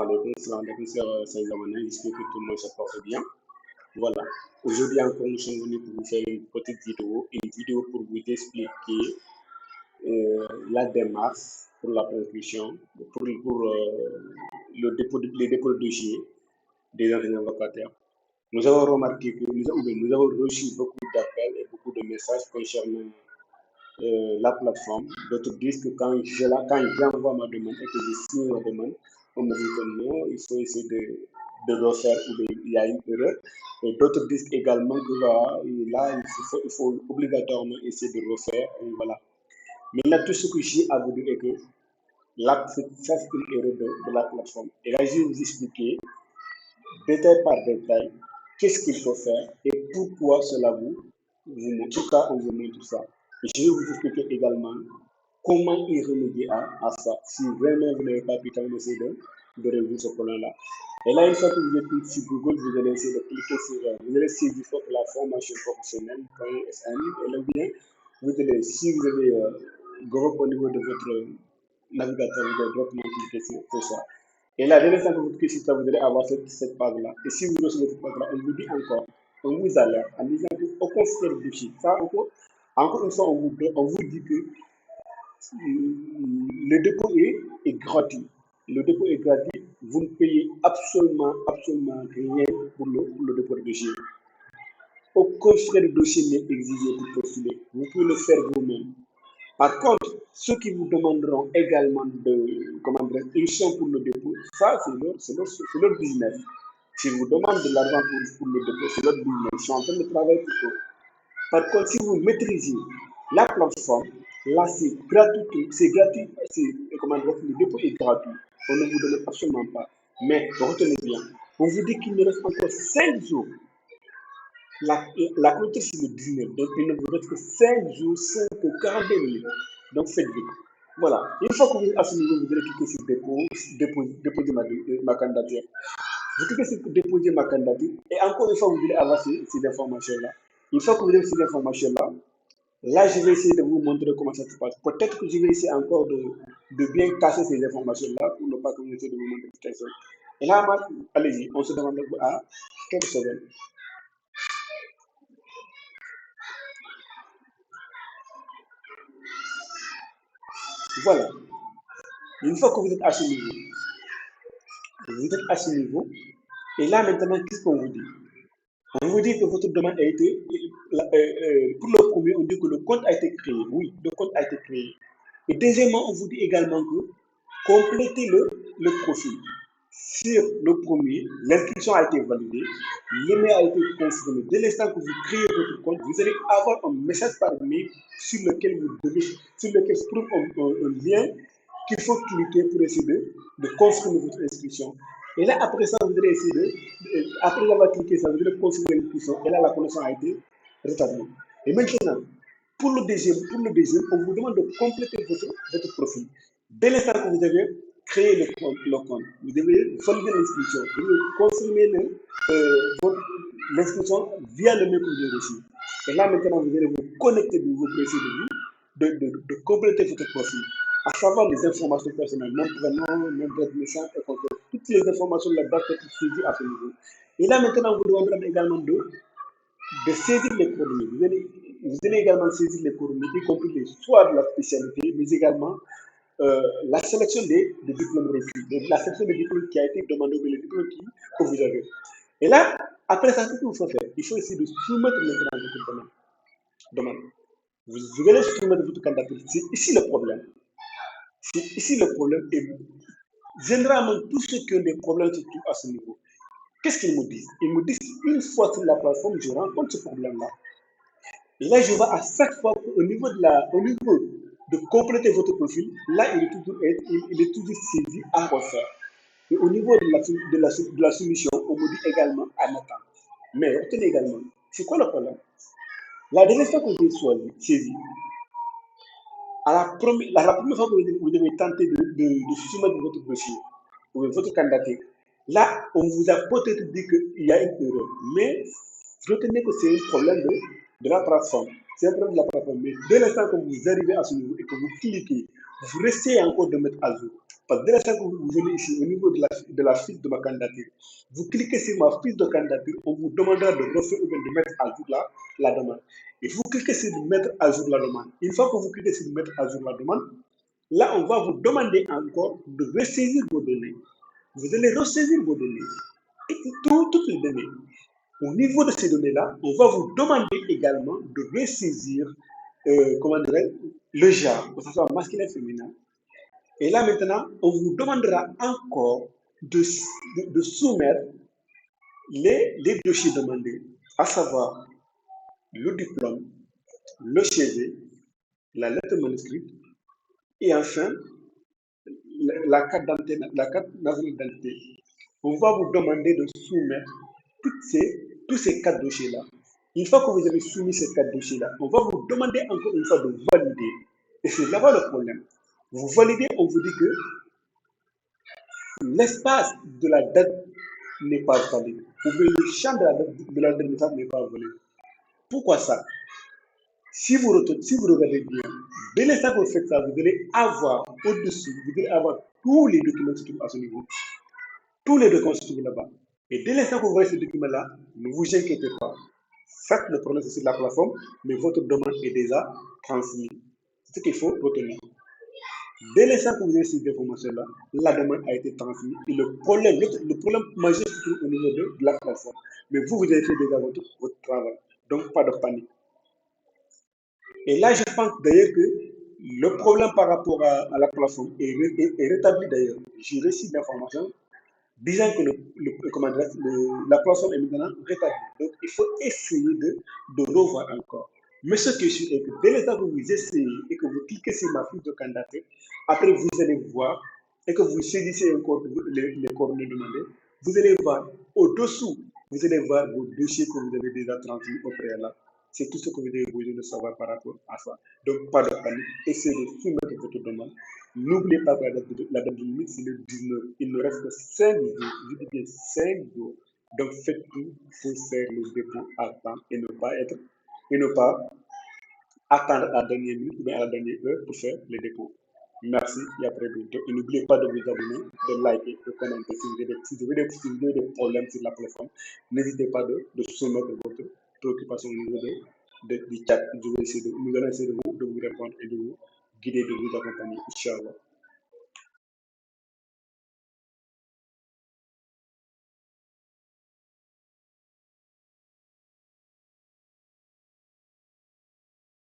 Salam alaikum, c'est Zamanin. J'espère que tout le monde se porte bien. Voilà. Aujourd'hui encore, nous sommes venus pour vous faire une vidéo pour vous expliquer la démarche pour la prescription, pour les dépôts de dossiers des enseignants vacataires. Nous avons remarqué que nous avons reçu beaucoup d'appels et beaucoup de messages concernant la plateforme. D'autres disent que quand j'envoie ma demande et que je signe ma demande, on me dit que non, il faut essayer de refaire ou il y a une erreur. Et d'autres disent également que voilà, là, il faut obligatoirement essayer de refaire. Et voilà. Mais là, tout ce que j'ai à vous dire est que là, ça, c'est une erreur de la plateforme. Et là, je vais vous expliquer détail par détail qu'est-ce qu'il faut faire et pourquoi cela vous montre. En tout cas, on vous montre ça. Et je vais vous expliquer également comment y remédier à ça, si vraiment vous n'avez pas pu d'essayer de résoudre ce problème-là. Et là, une fois que vous êtes sur Google, vous allez essayer de cliquer sur, vous allez saisir la formation professionnelle.sn et le lien, vous allez, si vous avez Google au niveau de votre navigateur, vous allez directement cliquer sur ça. Et là, dès l'instant que vous cliquez sur ça, vous allez avoir cette page-là. Et si vous recevez cette page-là, on vous dit encore, on vous alerte en disant qu'aucun frais de dossier. Ça, encore une fois, on vous dit que le dépôt est gratuit. Le dépôt est gratuit. Vous ne payez absolument rien pour le dépôt de dossier. Aucun frais de dossier n'est exigé pour postuler. Vous pouvez le faire vous-même. Par contre, ceux qui vous demanderont également une somme pour le dépôt, ça, c'est leur business. Si vous demandent de l'argent pour le dépôt, c'est leur business. Ils sont en train de travailler pour eux. Par contre, si vous maîtrisez la plateforme, là, c'est gratuit. Le dépôt est gratuit. On ne vous donne absolument pas. Mais retenez bien, on vous dit qu'il me reste encore 5 jours. La clôture, c'est le 19. Donc, il ne vous reste que 5 jours, 5 ou 42 minutes. Donc, faites vite. Voilà. Une fois que vous êtes à ce niveau, vous allez cliquer sur déposer ma candidature. Vous cliquez sur déposer ma candidature. Et encore une fois, vous allez avoir ces informations-là. Une fois que vous avez ces informations-là, là, je vais essayer de vous montrer comment ça se passe. Peut-être que je vais essayer encore de bien casser ces informations-là pour ne pas que vous essayez de vous montrer quelque chose. Et là, allez-y, on se demande à quelques secondes. Voilà. Une fois que vous êtes à ce niveau, et là maintenant, qu'est-ce qu'on vous dit? On vous dit que votre demande a été, pour le premier, on dit que le compte a été créé. Oui, le compte a été créé. Et deuxièmement, on vous dit également que complétez le profil. Sur le premier, l'inscription a été validée, l'email a été confirmé. Dès l'instant que vous créez votre compte, vous allez avoir un message par mail sur lequel se trouve un lien qu'il faut cliquer pour essayer de confirmer votre inscription. Et là, après ça, vous allez essayer après avoir cliqué ça, vous allez confirmer l'inscription. Et là, la connexion a été rétablie. Et maintenant, pour le deuxième, on vous demande de compléter votre profil. Dès l'instant que vous avez créé le compte, vous devez valider l'inscription. Vous devez confirmer l'inscription via le mail que vous avez reçu. Et là, maintenant, vous allez vous connecter de nouveau pour essayer de compléter votre profil. À savoir les informations personnelles, même prénom, même date de naissance et compléter. Toutes les informations là doivent être saisies à ce niveau. Et là, maintenant, on vous demandera également de saisir les coordonnées. Vous allez également saisir les coordonnées, y compris les choix de la spécialité, mais également la sélection des diplômes reçus, la sélection des diplômes qui a été demandée, les diplômes que vous avez. Et là, après ça, qu'est-ce qu'il faut faire? Il faut essayer de soumettre maintenant votre demande. Vous allez soumettre votre candidature. C'est ici le problème. C'est ici le problème. Et généralement, tous ceux qui ont des problèmes se trouvent à ce niveau. Qu'est-ce qu'ils me disent? Ils me disent une fois sur la plateforme, je rencontre ce problème-là. Et là, je vois à chaque fois qu'au niveau de compléter votre profil, là, il est toujours saisi à refaire. Et au niveau de la solution, on me dit également à attendre. Mais retenez également, c'est quoi le problème? La dernière fois que vous êtes saisi, la première fois que vous devez tenter de soumettre votre dossier ou votre candidature, là, on vous a peut-être dit qu'il y a une erreur. Mais retenez que c'est un problème de la plateforme. C'est un problème de la plateforme. Mais dès l'instant que vous arrivez à ce niveau et que vous cliquez, vous restez encore de mettre à jour. Parce que dès l'instant que vous venez ici au niveau de la fiche de ma candidature, vous cliquez sur ma fiche de candidature, on vous demandera de refaire ou bien de mettre à jour la demande. Et vous cliquez sur mettre à jour la demande. Une fois que vous cliquez sur mettre à jour la demande, là, on va vous demander encore de ressaisir vos données. Vous allez ressaisir vos données, toutes les données. Au niveau de ces données-là, on va vous demander également de ressaisir, comment dirais le genre, que ce soit masculin, féminin. Et là maintenant, on vous demandera encore de soumettre les dossiers demandés, à savoir le diplôme, le CV, la lettre manuscrite et enfin la carte nationale d'identité. On va vous demander de soumettre tous ces quatre dossiers-là. Une fois que vous avez soumis ces quatre dossiers-là, on va vous demander encore une fois de valider. Et c'est là-bas le problème. Vous validez, on vous dit que l'espace de la date n'est pas valide. Ou bien le champ de la date de naissance n'est pas valide. Pourquoi ça? Si vous regardez bien, dès l'instant que vous faites ça, vous allez avoir au-dessus, vous allez avoir tous les documents qui se trouvent à ce niveau. Tous les documents se trouvent là-bas. Et dès l'instant que vous voyez ce document-là, ne vous inquiétez pas. Faites le problème sur la plateforme, mais votre demande est déjà transmise. C'est ce qu'il faut retenir. Dès l'instant que vous avez ces informations-là, la demande a été transmise. Et le problème majeur se trouve au niveau de la plateforme. Mais vous avez fait déjà votre travail. Donc, pas de panique. Et là, je pense d'ailleurs que le problème par rapport à la plateforme est rétabli d'ailleurs. J'ai reçu d'informations disant que la plateforme est maintenant rétablie. Donc, il faut essayer de revoir encore. Mais ce que je suis est que dès l'instant que vous essayez et que vous cliquez sur ma fiche de candidature, après vous allez voir et que vous saisissez encore les coordonnées demandées, vous allez voir au-dessous, vous allez voir vos dossiers que vous avez déjà transmis au préalable. C'est tout ce que vous avez besoin de savoir par rapport à ça. Donc, pas de panique, essayez de soumettre votre demande. N'oubliez pas que la date limite, c'est le 19. Il ne reste que 5 jours. Je dis bien 5 jours. Donc, faites tout pour faire le dépôt à temps et ne pas attendre à la dernière minute ou bien à la dernière heure pour faire le dépôt. Merci et à très bientôt. Et n'oubliez pas de vous abonner, de liker, de commenter si vous avez des problèmes sur la plateforme. N'hésitez pas de soumettre votre préoccupation au niveau du chat. Nous allons essayer de vous répondre et de vous guider, de vous accompagner. Inch'Allah.